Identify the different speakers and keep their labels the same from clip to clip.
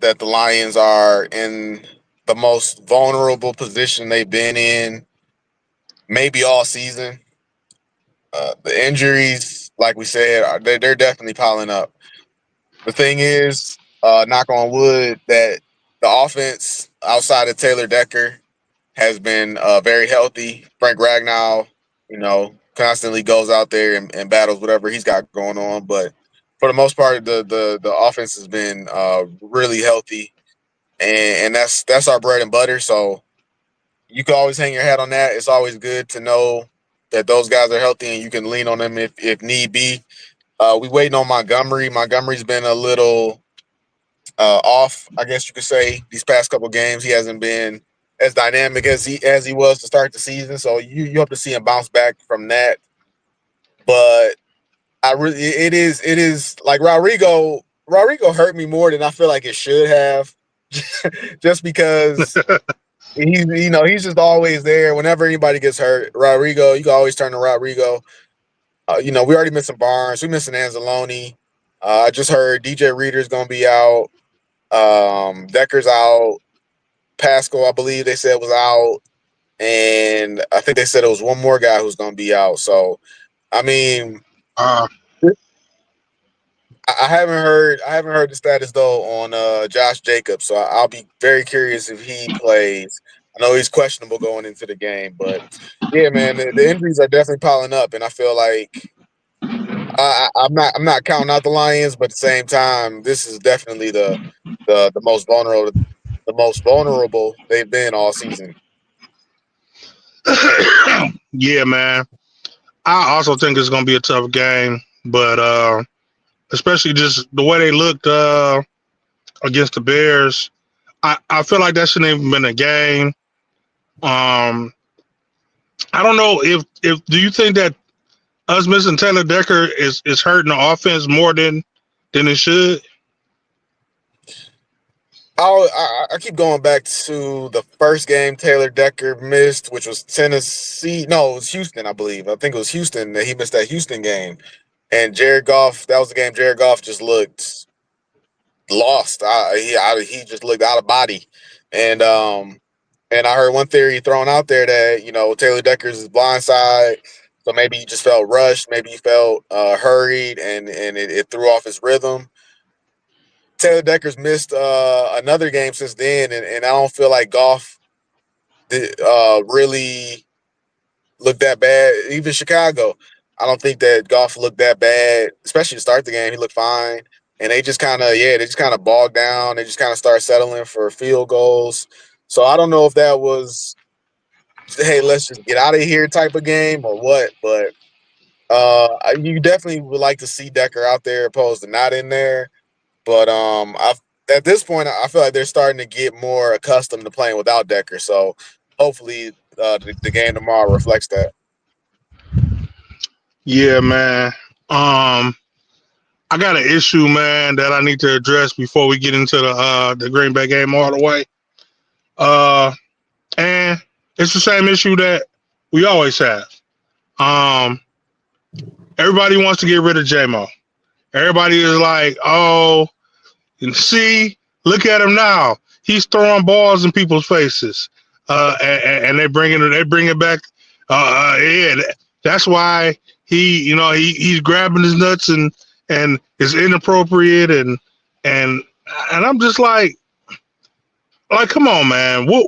Speaker 1: that the Lions are in the most vulnerable position they've been in maybe all season. The injuries, like we said, they're definitely piling up. The thing is, knock on wood, that the offense outside of Taylor Decker has been very healthy. Frank Ragnow, constantly goes out there and battles whatever he's got going on. But for the most part, the offense has been really healthy, and that's our bread and butter. So you can always hang your hat on that. It's always good to know that those guys are healthy and you can lean on them if need be. We waiting on Montgomery. Montgomery's been a little off, I guess you could say. These past couple games, he hasn't been as dynamic as he was to start the season. So you hope to see him bounce back from that. But it is like Rodrigo. Rodrigo hurt me more than I feel like it should have, just because he's just always there. Whenever anybody gets hurt, Rodrigo, you can always turn to Rodrigo. We already missing Barnes. We missing Anzalone. I just heard DJ Reader's gonna be out. Decker's out. Pascal, I believe they said was out, and I think they said it was one more guy who's gonna be out. So, I mean,
Speaker 2: Uh,
Speaker 1: I haven't heard the status though on Josh Jacobs. So I'll be very curious if he plays. I know he's questionable going into the game, but yeah, man, the injuries are definitely piling up, and I feel like I'm not counting out the Lions, but at the same time, this is definitely the most vulnerable they've been all season.
Speaker 2: yeah, man. I also think it's going to be a tough game, but especially just the way they looked against the Bears, I feel like that shouldn't even been a game. Um, I don't know if do you think that us missing Taylor Decker is hurting the offense more than it should?
Speaker 1: I keep going back to the first game Taylor Decker missed, which was Tennessee. No, it was Houston, I believe. I think it was Houston that he missed that Houston game. And Jared Goff, that was the game Jared Goff just looked lost. He just looked out of body. And I heard one theory thrown out there that Taylor Decker's is blindside, so maybe he just felt rushed, maybe he felt hurried, and it threw off his rhythm. Taylor Decker's missed another game since then, and I don't feel like Goff really looked that bad. Even Chicago, I don't think that Goff looked that bad, especially to start the game. He looked fine, and they just kind of bogged down. They just kind of start settling for field goals. So I don't know if that was, hey, let's just get out of here type of game or what, but you definitely would like to see Decker out there opposed to not in there. But at this point, I feel like they're starting to get more accustomed to playing without Decker. So hopefully, the game tomorrow reflects that.
Speaker 2: Yeah, man. Um, I got an issue, man, that I need to address before we get into the Green Bay game all the way. Uh, and it's the same issue that we always have. Um, everybody wants to get rid of JMO. Everybody is like, oh, and see, look at him now. He's throwing balls in people's faces, and they bring it back. Yeah, that's why he's grabbing his nuts and it's inappropriate and I'm just like come on, man. What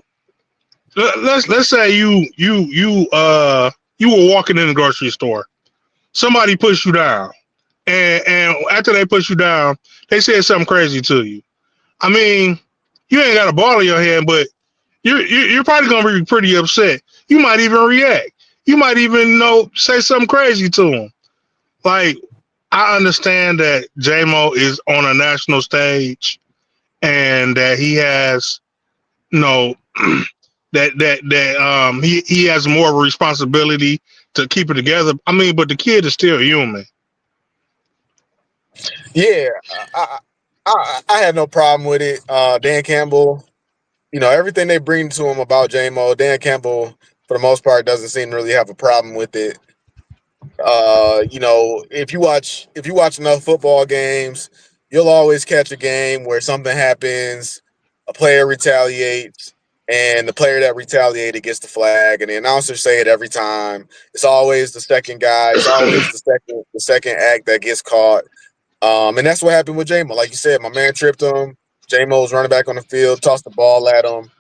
Speaker 2: let's say you were walking in the grocery store. Somebody pushed you down, and after they push you down, they said something crazy to you. I mean, you ain't got a ball in your hand, but you're probably gonna be pretty upset. You might even react. You might even say something crazy to him. Like I understand that JMO is on a national stage and that he has you know he has more of a responsibility to keep it together. I mean, but the kid is still human.
Speaker 1: Yeah, I have no problem with it. Dan Campbell, everything they bring to him about JMO, Dan Campbell, for the most part, doesn't seem to really have a problem with it. If you watch enough football games, you'll always catch a game where something happens, a player retaliates, and the player that retaliated gets the flag, and the announcers say it every time. It's always the second guy. It's always the second act that gets caught. And that's what happened with J-Mo. Like you said, my man tripped him. J-Mo's running back on the field, tossed the ball at him.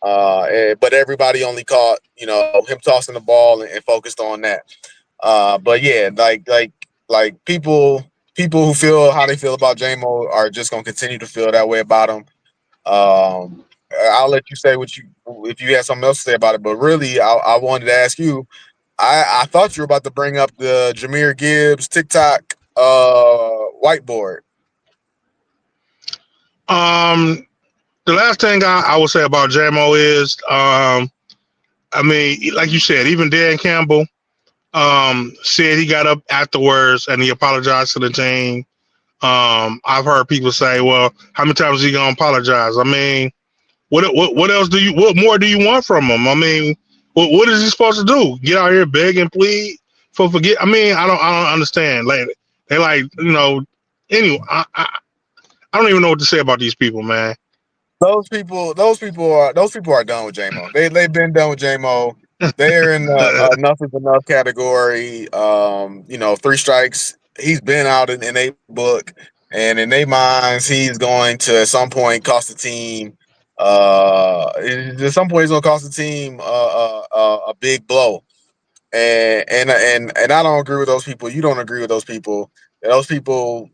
Speaker 1: But everybody only caught, him tossing the ball and focused on that. But yeah, like people who feel how they feel about J-Mo are just gonna continue to feel that way about him. I'll let you say what you if you had something else to say about it. But really, I wanted to ask you. I thought you were about to bring up the Jahmyr Gibbs TikTok whiteboard.
Speaker 2: Um, the last thing I would say about JMO is, I mean, like you said, even Dan Campbell said he got up afterwards and he apologized to the team. I've heard people say, "Well, how many times is he gonna apologize?" I mean, what else what more do you want from him? I mean, what is he supposed to do? Get out here beg and plead for forget? I mean, I don't understand. Like they like anyway. I don't even know what to say about these people, man.
Speaker 1: Those people are done with JMO. They've been done with JMO. They're in the enough is enough category. Three strikes. He's been out in a book, and in their minds, he's going to at some point cost the team. At some point, he's going to cost the team a big blow. And I don't agree with those people. You don't agree with those people. Those people,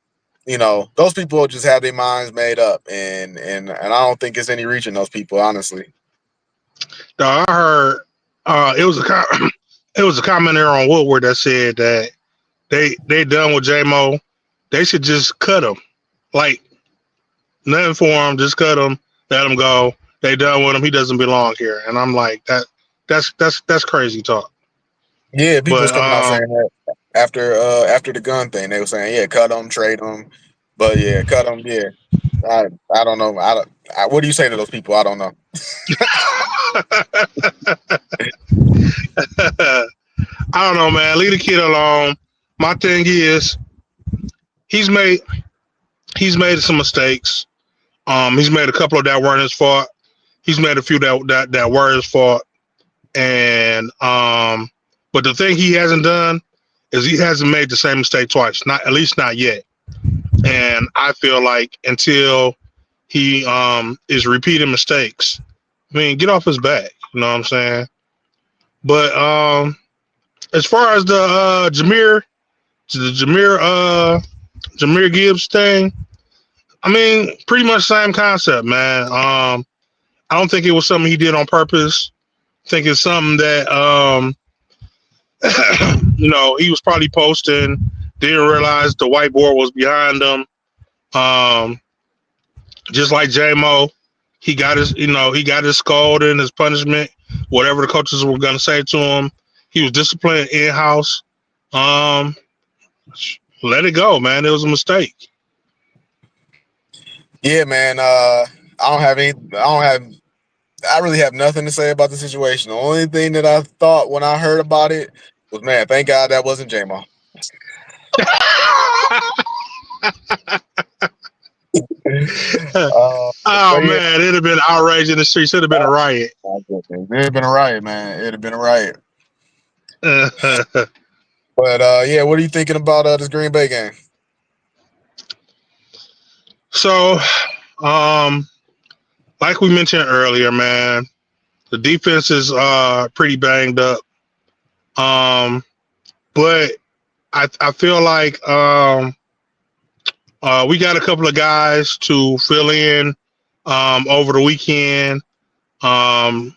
Speaker 1: those people just have their minds made up, and I don't think it's any reaching those people, honestly.
Speaker 2: I heard it was it was a commenter on Woodward that said that they done with JMO. They should just cut him. Like nothing for him, just cut him, let him go. They done with him. He doesn't belong here. And I'm like that's crazy talk.
Speaker 1: Yeah, people was
Speaker 2: But
Speaker 1: coming out saying that after the gun thing. They were saying, yeah, cut them, trade them, but yeah, cut them. Yeah, I I don't know. What do you say to those people? I don't know.
Speaker 2: I don't know, man. Leave the kid alone. My thing is he's made he's made some mistakes. He's made a couple of that weren't his fault. He's made a few that were his fault. And but the thing he hasn't done is he hasn't made the same mistake twice. Not at least not yet. And I feel like until he is repeating mistakes, I mean, get off his back. You know what I'm saying? But as far as the Jameer Gibbs thing, I mean, pretty much same concept, man. I don't think it was something he did on purpose. I think it's something that he was probably posting, didn't realize the whiteboard was behind him. Um, just like JMO, he got his scolding, his punishment, whatever the coaches were gonna say to him. He was disciplined in house. Um, Let it go, man. It was a mistake.
Speaker 1: Yeah, man. I really have nothing to say about the situation. The only thing that I thought when I heard about it was, man, thank God that wasn't J-Mo.
Speaker 2: Oh
Speaker 1: But yeah,
Speaker 2: man, it'd have been outrage in the streets. It'd have been a riot.
Speaker 1: it'd have been a riot, man. It'd have been a riot. But yeah, what are you thinking about this Green Bay game?
Speaker 2: So, um, like we mentioned earlier, man, the defense is pretty banged up. Um, but I feel like we got a couple of guys to fill in over the weekend. Um,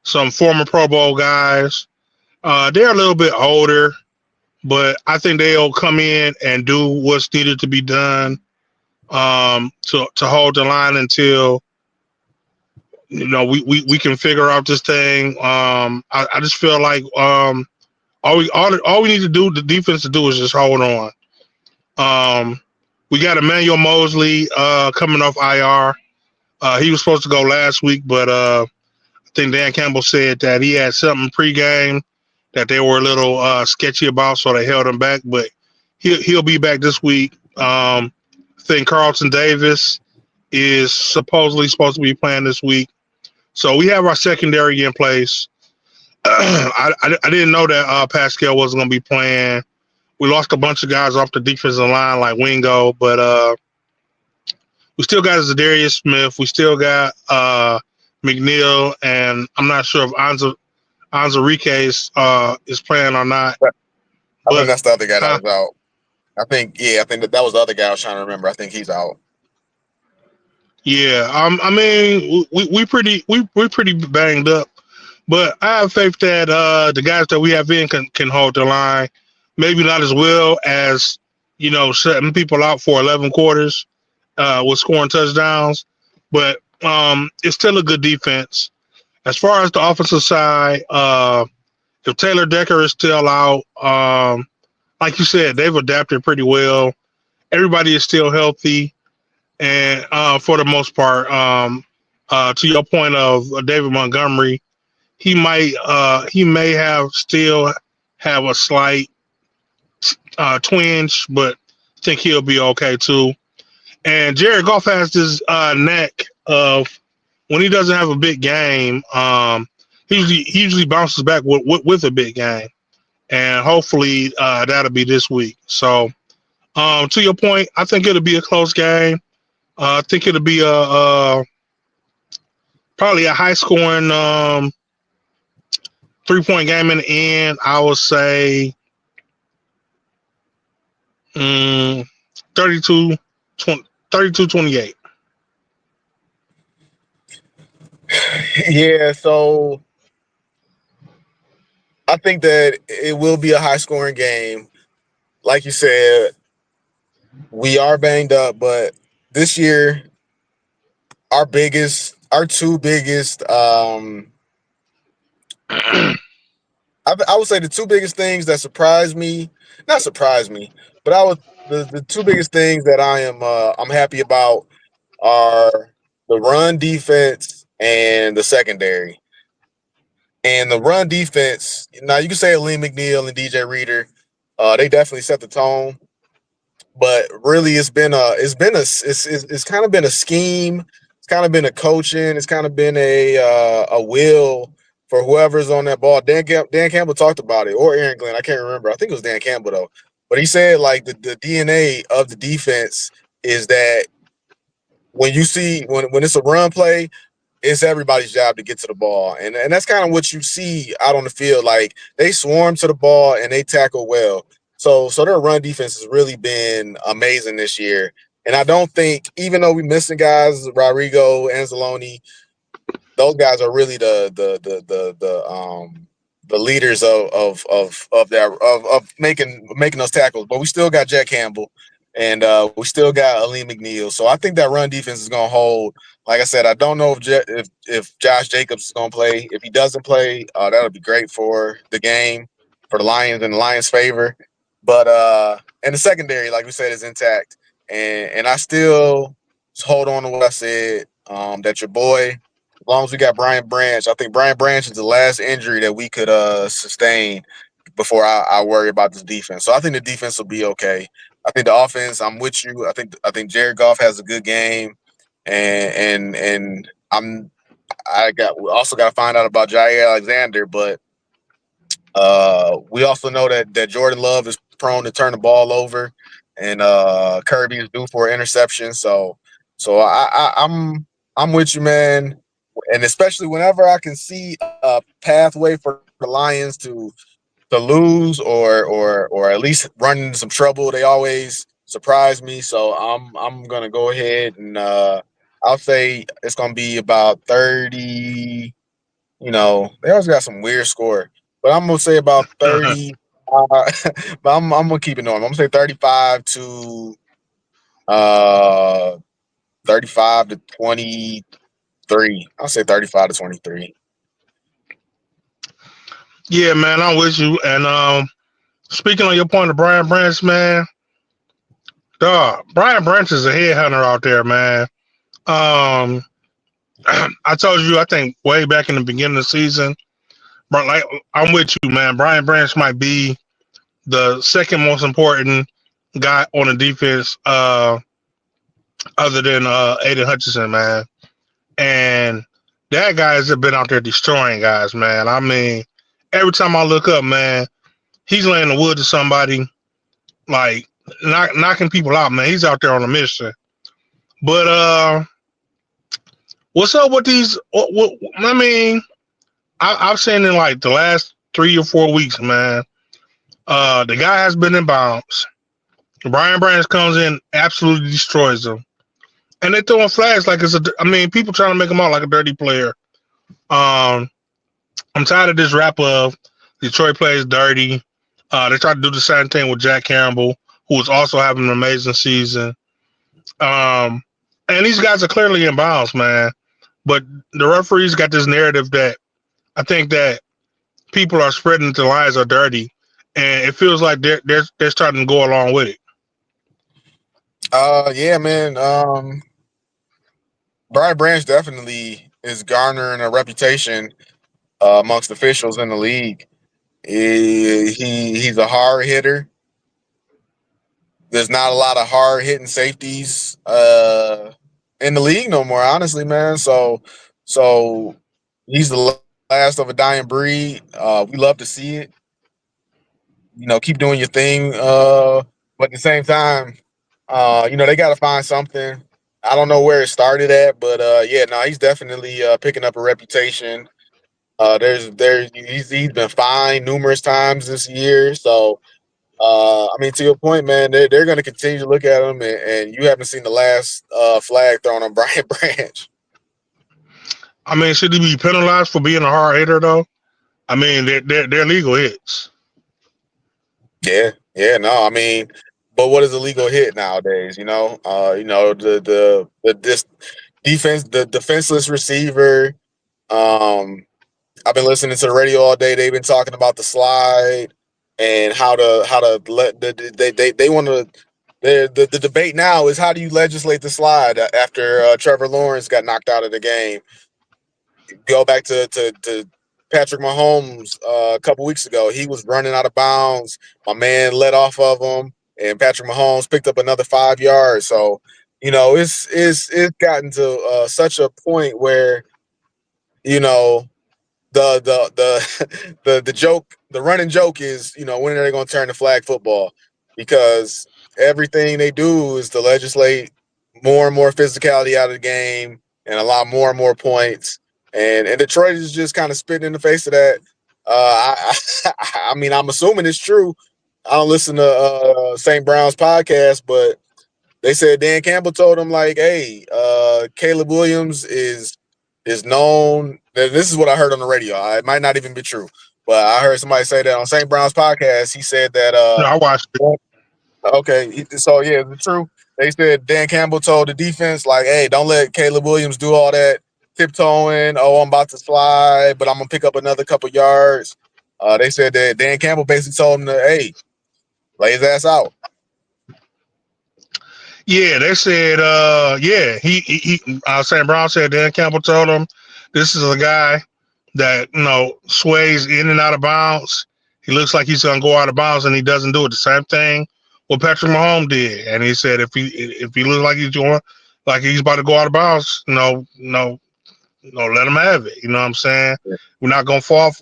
Speaker 2: some former Pro Bowl guys. They're a little bit older, but I think they'll come in and do what's needed to be done to hold the line until we can figure out this thing. I just feel like all we need to do, the defense to do, is just hold on. We got Emmanuel Mosley coming off IR. He was supposed to go last week, but I think Dan Campbell said that he had something pregame that they were a little sketchy about, so they held him back. But he'll be back this week. think Carlton Davis is supposed to be playing this week. So we have our secondary in place. I didn't know that Pascal wasn't going to be playing. We lost a bunch of guys off the defensive line like Wingo, but we still got Zadarius Smith. We still got McNeil, and I'm not sure if Anza is playing or not.
Speaker 1: I think
Speaker 2: But
Speaker 1: that's the other guy that
Speaker 2: huh,
Speaker 1: was out. I think that was the other guy I was trying to remember. I think he's out.
Speaker 2: yeah, I mean, we pretty banged up, but I have faith that the guys that we have in can hold the line. Maybe not as well as setting people out for 11 quarters with scoring touchdowns, but it's still a good defense. As far as the offensive side, if Taylor Decker is still out, like you said, they've adapted pretty well. Everybody is still healthy, and for the most part, to your point of David Montgomery, he may have still have a slight twinge, but I think he'll be okay too. And Jared Goff has this neck of when he doesn't have a big game, he usually bounces back with a big game, and hopefully that'll be this week. So to your point, I think it'll be a close game. I think it'll be probably a high scoring 3-point game in the end. I would say 32 28.
Speaker 1: Yeah, so I think that it will be a high scoring game. Like you said, we are banged up, but this year our two biggest I would say the two biggest things that surprised me, not surprised me, but the two biggest things that I'm happy about are the run defense and the secondary. And the run defense, now you can say Lee McNeil and DJ Reader, they definitely set the tone. But really, it's kind of been a scheme. It's kind of been a coaching. It's kind of been a will for whoever's on that ball. Dan Campbell talked about it, or Aaron Glenn. I can't remember. I think it was Dan Campbell though. But he said like the DNA of the defense is that when you see when it's a run play, it's everybody's job to get to the ball. And that's kind of what you see out on the field. Like they swarm to the ball and they tackle well. So their run defense has really been amazing this year. And I don't think, even though we're missing guys, Rodrigo, Anzalone, those guys are really the leaders of making those tackles. But we still got Jack Campbell and we still got Ali McNeil. So I think that run defense is gonna hold. Like I said, I don't know if Josh Jacobs is gonna play. If he doesn't play, that'll be great for the game, for the Lions and the Lions' favor. But and the secondary, like we said, is intact. And I still hold on to what I said. That your boy, as long as we got Brian Branch, I think Brian Branch is the last injury that we could sustain before I worry about this defense. So I think the defense will be okay. I think the offense, I'm with you. I think Jared Goff has a good game, and we also got to find out about Jair Alexander, but we also know that Jordan Love is prone to turn the ball over, and Kirby is due for an interception. I'm with you, man, and especially whenever I can see a pathway for the Lions to lose or at least run into some trouble, they always surprise me. So I'm gonna go ahead and I'll say it's gonna be about 30. They always got some weird score, but I'm gonna say about 30. But I'm gonna keep it normal. I'm gonna say uh 35 to 23. I'll say 35 to 23.
Speaker 2: Yeah, man, I'm with you. And speaking on your point of Brian Branch, man, dog, Brian Branch is a headhunter out there, man. Um, I told you, I think way back in the beginning of the season, but like I'm with you, man. Brian Branch might be the second most important guy on the defense. other than Aiden Hutchinson, man. And that guy's been out there destroying guys, man. I mean, every time I look up, man, he's laying the wood to somebody, like knocking people out, man. He's out there on a mission. But what's up with these? I mean, I've seen in like the last 3 or 4 weeks, man. The guy has been in bounds. Brian Branch comes in, absolutely destroys him, and they throwing flags like it's a. I mean, people trying to make him out like a dirty player. Um, I'm tired of this rap of Detroit plays dirty. They tried to do the same thing with Jack Campbell, who was also having an amazing season. Um, and these guys are clearly in bounds, man. But the referees got this narrative that I think that people are spreading that the lines are dirty, and it feels like they're starting to go along with it.
Speaker 1: Yeah, man. Brian Branch definitely is garnering a reputation amongst officials in the league. He's a hard hitter. There's not a lot of hard hitting safeties in the league no more, honestly, man. So he's the last of a dying breed. We love to see it. Keep doing your thing. But at the same time, they got to find something. I don't know where it started at, but yeah, no, he's definitely picking up a reputation. He's been fined numerous times this year. So I mean, to your point, man, they're going to continue to look at him, and you haven't seen the last flag thrown on Brian Branch.
Speaker 2: I mean, should he be penalized for being a hard hitter though? I mean, they're legal hits.
Speaker 1: Yeah, no, I mean, but what is a legal hit nowadays? This the defenseless receiver. I've been listening to the radio all day. They've been talking about the slide and how to let they want to. The debate now is how do you legislate the slide after Trevor Lawrence got knocked out of the game. Go back to Patrick Mahomes a couple weeks ago. He was running out of bounds. My man let off of him, and Patrick Mahomes picked up another 5 yards. So it's gotten to such a point where you know the joke, the running joke is, when are they going to turn to flag football? Because everything they do is to legislate more and more physicality out of the game and allow more and more points. And Detroit is just kind of spitting in the face of that. I mean, I'm assuming it's true. I don't listen to St. Brown's podcast, but they said Dan Campbell told him like, "Hey, Caleb Williams is known." This is what I heard on the radio. It might not even be true, but I heard somebody say that on St. Brown's podcast. He said that.
Speaker 2: No, I watched it.
Speaker 1: Okay, so yeah, it's true. They said Dan Campbell told the defense like, "Hey, don't let Caleb Williams do all that tiptoeing. Oh, I'm about to slide, but I'm gonna pick up another couple yards." They said that Dan Campbell basically told him to, "Hey, lay his ass out."
Speaker 2: Yeah, they said, yeah, St. Brown said Dan Campbell told him this is a guy that, sways in and out of bounds. He looks like he's going to go out of bounds and he doesn't do it. The same thing what Patrick Mahomes did. And he said, if he looks like he's doing, like he's about to go out of bounds, let him have it. You know what I'm saying?
Speaker 1: Yeah.
Speaker 2: We're not going to fall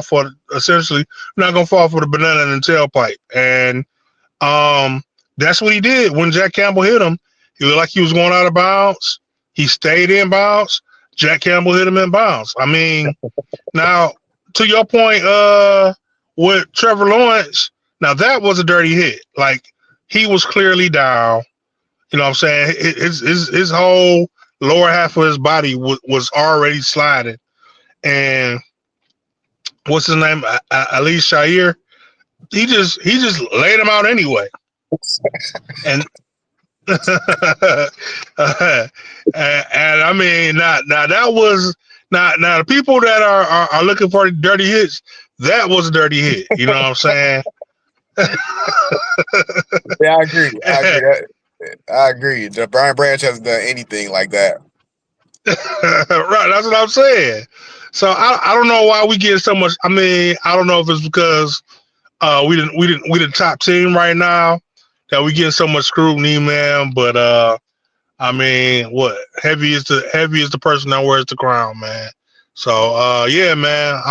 Speaker 2: for, essentially, we're not going to fall for the banana in the tailpipe. And, that's what he did when Jack Campbell hit him. He looked like he was going out of bounds. He stayed in bounds. Jack Campbell hit him in bounds. I mean, now to your point, with Trevor Lawrence, now that was a dirty hit. Like he was clearly down. You know what I'm saying? His whole lower half of his body was already sliding. And what's his name? Ali Shair. He just laid him out anyway. And and I mean, now that was now the people that are looking for dirty hits. That was a dirty hit. You know what I'm saying?
Speaker 1: Yeah, I agree. The Brian Branch hasn't done anything like that.
Speaker 2: Right, that's what I'm saying. So I don't know why we get so much. I mean, I don't know if it's because we the top team right now that we getting so much scrutiny, man. But I mean, what heavy is the person that wears the crown, man. So yeah, man.